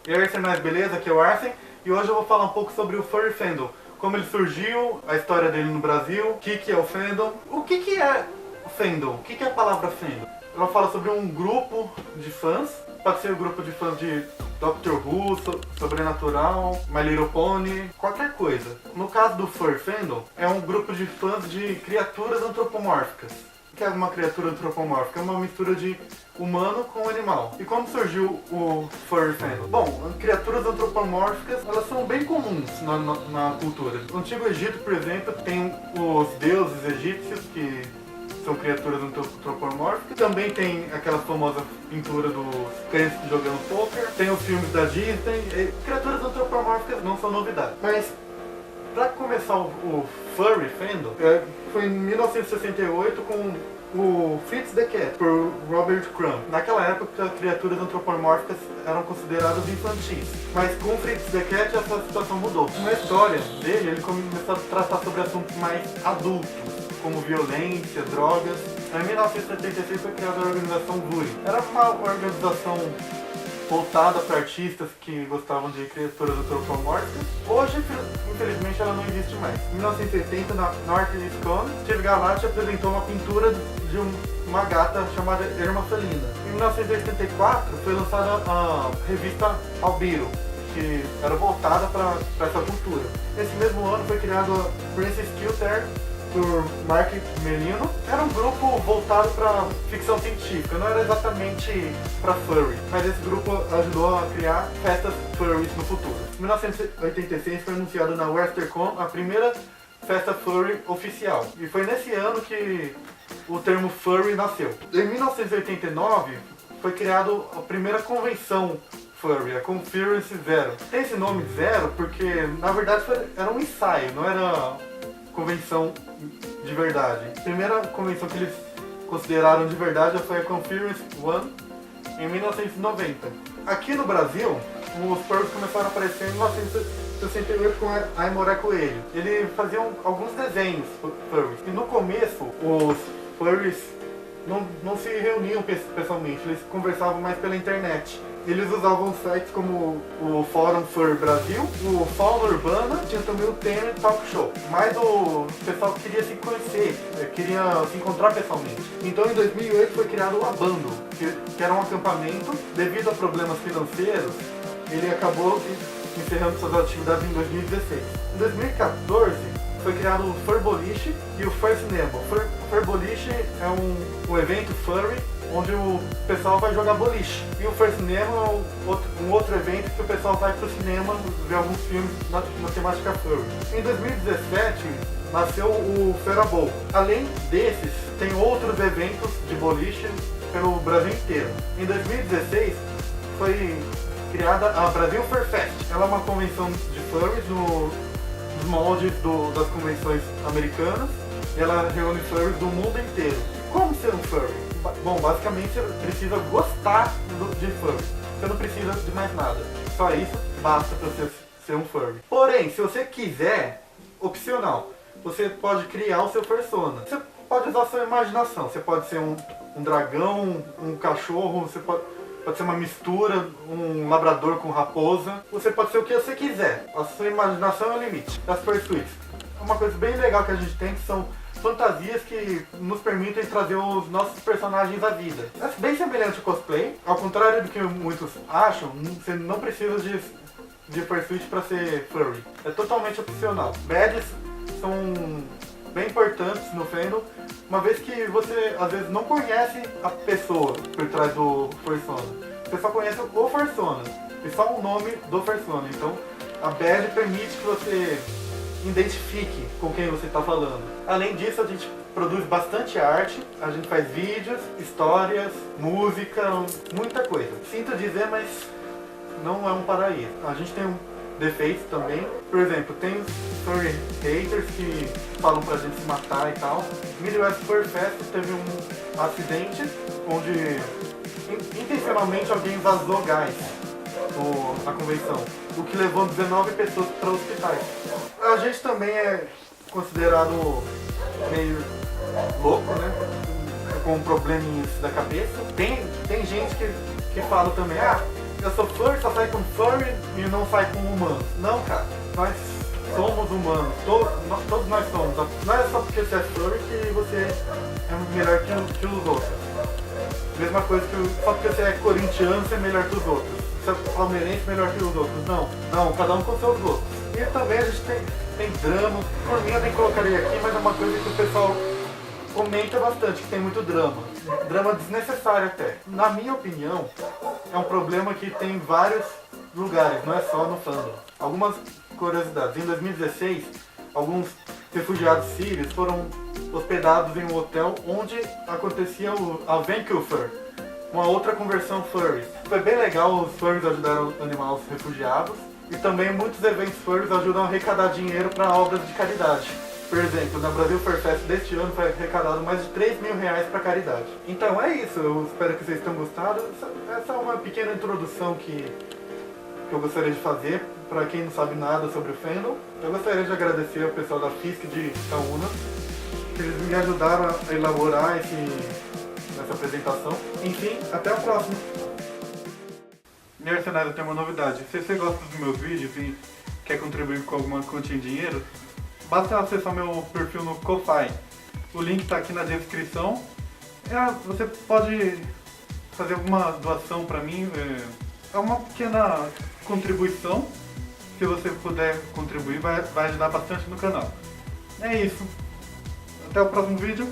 E aí, Arsenais, beleza? Aqui é o Arsen e hoje eu vou falar um pouco sobre o Furry Fandom. Como ele surgiu, a história dele no Brasil, o que é o Fandom. O que é o Fandom? O que é a palavra Fandom? Ela fala sobre um grupo de fãs, pode ser um grupo de fãs de Doctor Who, Sobrenatural, My Little Pony, qualquer coisa. No caso do Furry Fandom, é um grupo de fãs de criaturas antropomórficas. O que é uma criatura antropomórfica? É uma mistura de humano com animal. E como surgiu o Furry Fandom? Bom, criaturas antropomórficas, elas são bem comuns na cultura. No Antigo Egito, por exemplo, tem os deuses egípcios, que são criaturas antropomórficas. Também tem aquela famosa pintura dos cães jogando poker. Tem os filmes da Disney. Criaturas antropomórficas não são novidade. Mas, para começar o Furry Fandom, foi em 1968 com o Fritz the Cat, por Robert Crumb. Naquela época, criaturas antropomórficas eram consideradas infantis. Mas com o Fritz the Cat, essa situação mudou. Na história dele, ele começou a tratar sobre assuntos mais adultos, como violência, drogas. Em 1976 foi criada a organização Vuri. Era uma organização voltada para artistas que gostavam de criaturas antropomórficas. Hoje, infelizmente, ela não existe mais. Em 1980, na Artist Con, Steve Galati apresentou uma pintura de uma gata chamada Hermafelina. Em 1984, foi lançada a revista Albiro, que era voltada para essa cultura. Nesse mesmo ano foi criado a Princess Kilter, por Mark Melino. Era um grupo voltado para ficção científica, não era exatamente para furry, mas esse grupo ajudou a criar festas furries no futuro. Em 1986 foi anunciado na WesternCon a primeira festa furry oficial, e foi nesse ano que o termo furry nasceu. Em 1989 foi criada a primeira convenção furry, a Conference Zero. Tem esse nome Zero porque na verdade era um ensaio, não era convenção de verdade. A primeira convenção que eles consideraram de verdade foi a Conference One em 1990. Aqui no Brasil, os furries começaram a aparecer em 1968 com a Aimoré Coelho. Ele fazia alguns desenhos furries. E no começo, os furries não se reuniam pessoalmente, eles conversavam mais pela internet. Eles usavam sites como o Fórum Furry Brasil, o Fauna Urbana, tinha também o Ten Talk Show. Mas o pessoal queria se conhecer, queria se encontrar pessoalmente. Então em 2008 foi criado o Abando, que era um acampamento. Devido a problemas financeiros, ele acabou encerrando suas atividades em 2016. Em 2014 foi criado o Furboliche e o Fur Cinema. O Furboliche é um evento furry onde o pessoal vai jogar boliche. E o Fur Cinema é um outro evento que o pessoal vai pro cinema ver alguns filmes na temática furry. Em 2017 nasceu o Ferabou. Além desses, tem outros eventos de boliche pelo Brasil inteiro. Em 2016 foi criada a Brasil Fur Fest. Ela é uma convenção de furries nos moldes das convenções americanas. Ela reúne furries do mundo inteiro. Como ser um furry? Bom, basicamente você precisa gostar de furry. Você não precisa de mais nada. Só isso basta para você ser um furry. Porém, se você quiser, opcional, você pode criar o seu persona. Você pode usar a sua imaginação. Você pode ser um dragão, um cachorro, você pode ser uma mistura, um labrador com raposa. Você pode ser o que você quiser. A sua imaginação é o limite. As fursuits. Uma coisa bem legal que a gente tem que são fantasias que nos permitem trazer os nossos personagens à vida. É bem semelhante ao cosplay. Ao contrário do que muitos acham, você não precisa de fursuit para ser furry. É totalmente opcional. Badges são bem importantes no fandom, uma vez que você às vezes não conhece a pessoa por trás do persona. Você só conhece o persona, e só o nome do persona. Então a badge permite que você identifique com quem você está falando. Além disso, a gente produz bastante arte, a gente faz vídeos, histórias, música, muita coisa. Sinto dizer, mas não é um paraíso. A gente tem defeitos também. Por exemplo, tem os furry haters que falam pra gente se matar e tal. Midwest Fur Fest teve um acidente onde intencionalmente alguém vazou gás na convenção, o que levou 19 pessoas para hospitais. A gente também é considerado meio louco, né? Com probleminhas da cabeça. Tem gente que fala também, eu sou furry, só sai com furry e não sai com humanos. Não, cara, nós somos humanos, todos nós somos. Não é só porque você é furry que você é melhor que os outros. Mesma coisa que só porque você é corintiano você é melhor que os outros. Você é palmeirense melhor que os outros. Não, cada um com seus gostos. E também a gente tem drama. Por mim eu nem colocaria aqui, mas é uma coisa que o pessoal comenta bastante, que tem muito drama. Drama desnecessário até. Na minha opinião, é um problema que tem em vários lugares, não é só no fandom. Algumas curiosidades. Em 2016, alguns refugiados sírios foram hospedados em um hotel onde acontecia a Vancouver, uma outra conversão furry. Foi bem legal, os furries ajudaram a animar os refugiados e também muitos eventos furries ajudam a arrecadar dinheiro para obras de caridade. Por exemplo, na Brasil Fur Fest deste ano foi arrecadado mais de 3 mil reais para caridade. Então é isso, eu espero que vocês tenham gostado. Essa é uma pequena introdução que eu gostaria de fazer para quem não sabe nada sobre o fandom. Eu gostaria de agradecer ao pessoal da FISC de Itaúna, que eles me ajudaram a elaborar essa apresentação. Enfim, até a próxima! Mercenário, tem uma novidade. Se você gosta dos meus vídeos e quer contribuir com alguma quantia em dinheiro, basta acessar meu perfil no Ko-Fi. O link está aqui na descrição. Você pode fazer alguma doação para mim. É uma pequena contribuição. Se você puder contribuir, vai ajudar bastante no canal. É isso. Até o próximo vídeo.